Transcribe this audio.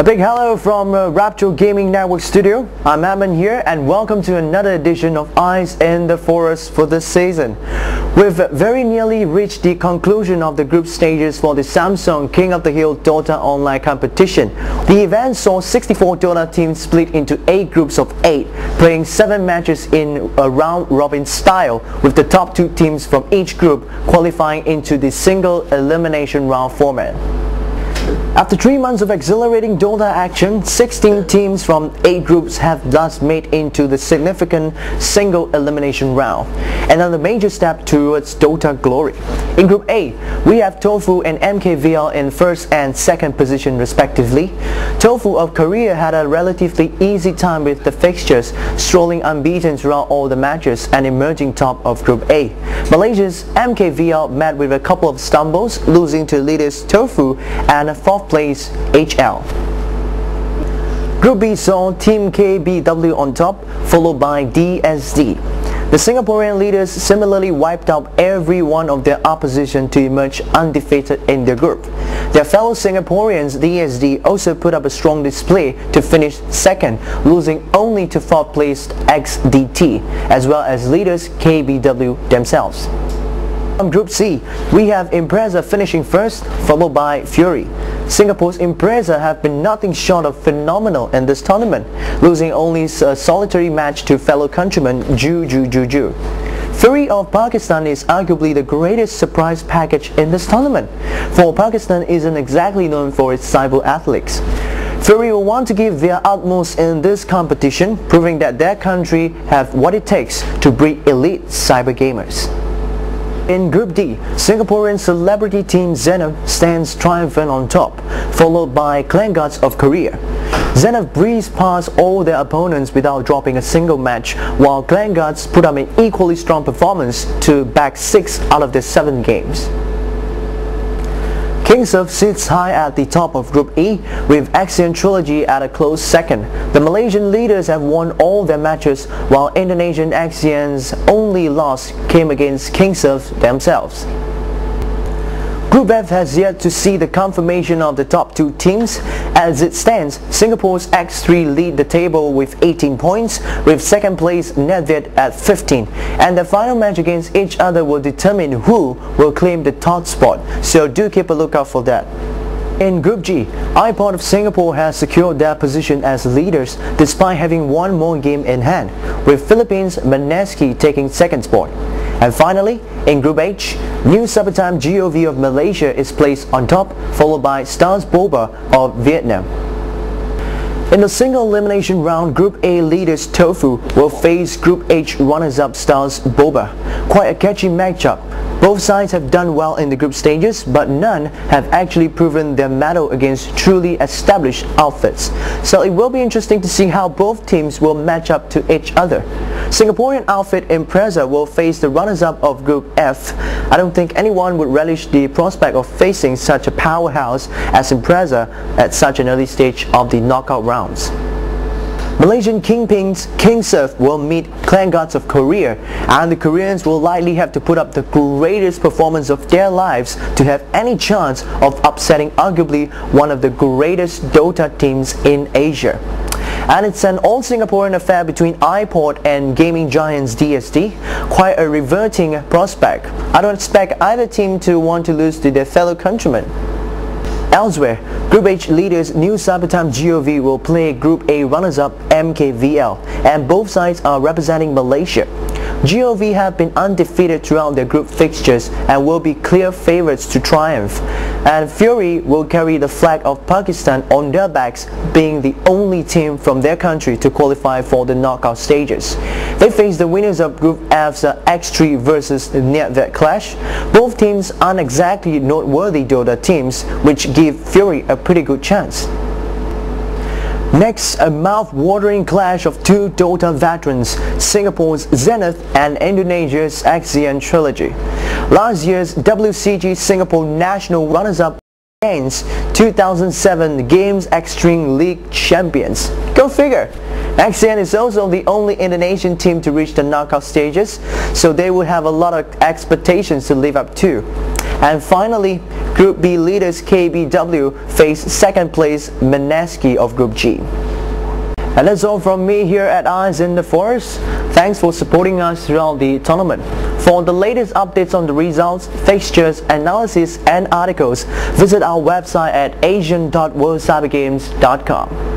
A big hello from Rapture Gaming Network Studio. I'm Aman here and welcome to another edition of Eyes in the Forest for this season. We've very nearly reached the conclusion of the group stages for the Samsung King of the Hill Dota Online competition. The event saw 64 Dota teams split into 8 groups of 8, playing 7 matches in a round-robin style, with the top 2 teams from each group qualifying into the single elimination round format. After 3 months of exhilarating Dota action, 16 teams from 8 groups have thus made into the significant single elimination round, another major step towards Dota glory. In Group A, we have Tofu and MKVL in first and second position respectively. Tofu of Korea had a relatively easy time with the fixtures, strolling unbeaten throughout all the matches and emerging top of Group A. Malaysia's MKVL met with a couple of stumbles, losing to leaders Tofu and 4th place HL. Group B saw Team KBW on top, followed by DSD. The Singaporean leaders similarly wiped out every one of their opposition to emerge undefeated in their group. Their fellow Singaporeans, DSD, also put up a strong display to finish second, losing only to 4th placed XDT, as well as leaders KBW themselves. From Group C, we have Impreza finishing first, followed by Fury. Singapore's Impreza have been nothing short of phenomenal in this tournament, losing only a solitary match to fellow countryman Ju. Fury of Pakistan is arguably the greatest surprise package in this tournament, for Pakistan isn't exactly known for its cyber athletes. Fury will want to give their utmost in this competition, proving that their country have what it takes to breed elite cyber gamers. In Group D, Singaporean celebrity team Zenith stands triumphant on top, followed by Clangods of Korea. Zenith breezed past all their opponents without dropping a single match, while Clangods put up an equally strong performance to bag 6 out of their 7 games. KingSurf sits high at the top of Group E, with Axian Trilogy at a close second. The Malaysian leaders have won all their matches, while Indonesian Axian's only loss came against KingSurf themselves. Group F has yet to see the confirmation of the top 2 teams. As it stands, Singapore's X3 lead the table with 18 points, with 2nd place Netvid at 15, and the final match against each other will determine who will claim the top spot, so do keep a lookout for that. In Group G, iPod of Singapore has secured their position as leaders despite having one more game in hand, with Philippines' Maneski taking 2nd spot. And finally, in Group H, New Supertime GOV of Malaysia is placed on top, followed by Stars Boba of Vietnam. In the single elimination round, Group A leaders Tofu will face Group H runners-up Stars Boba. Quite a catchy matchup. Both sides have done well in the group stages, but none have actually proven their mettle against truly established outfits. So it will be interesting to see how both teams will match up to each other. Singaporean outfit Impreza will face the runners-up of Group F. I don't think anyone would relish the prospect of facing such a powerhouse as Impreza at such an early stage of the knockout rounds. Malaysian Kingpins KingSurf will meet Clangods of Korea, and the Koreans will likely have to put up the greatest performance of their lives to have any chance of upsetting arguably one of the greatest Dota teams in Asia. And it's an all-Singaporean affair between iPod and gaming giants DSD, quite a reverting prospect. I don't expect either team to want to lose to their fellow countrymen. Elsewhere, Group H leaders New Cybertime GOV will play Group A runners-up MKVL, and both sides are representing Malaysia. GOV have been undefeated throughout their group fixtures and will be clear favourites to triumph. And Fury will carry the flag of Pakistan on their backs, being the only team from their country to qualify for the knockout stages. They face the winners of Group F's X3 versus Netvet clash. Both teams aren't exactly noteworthy Dota teams, which give Fury a pretty good chance. Next, a mouth-watering clash of 2 Dota veterans, Singapore's Zenith and Indonesia's Axian Trilogy. Last year's WCG Singapore national runners-up against 2007 Games Extreme League champions. Go figure! Axian is also the only Indonesian team to reach the knockout stages, so they will have a lot of expectations to live up to. And finally, Group B leaders KBW face second place Maneski of Group G. And that's all from me here at Eyes in the Forest. Thanks for supporting us throughout the tournament. For the latest updates on the results, fixtures, analysis and articles, visit our website at asian.worldcybergames.com.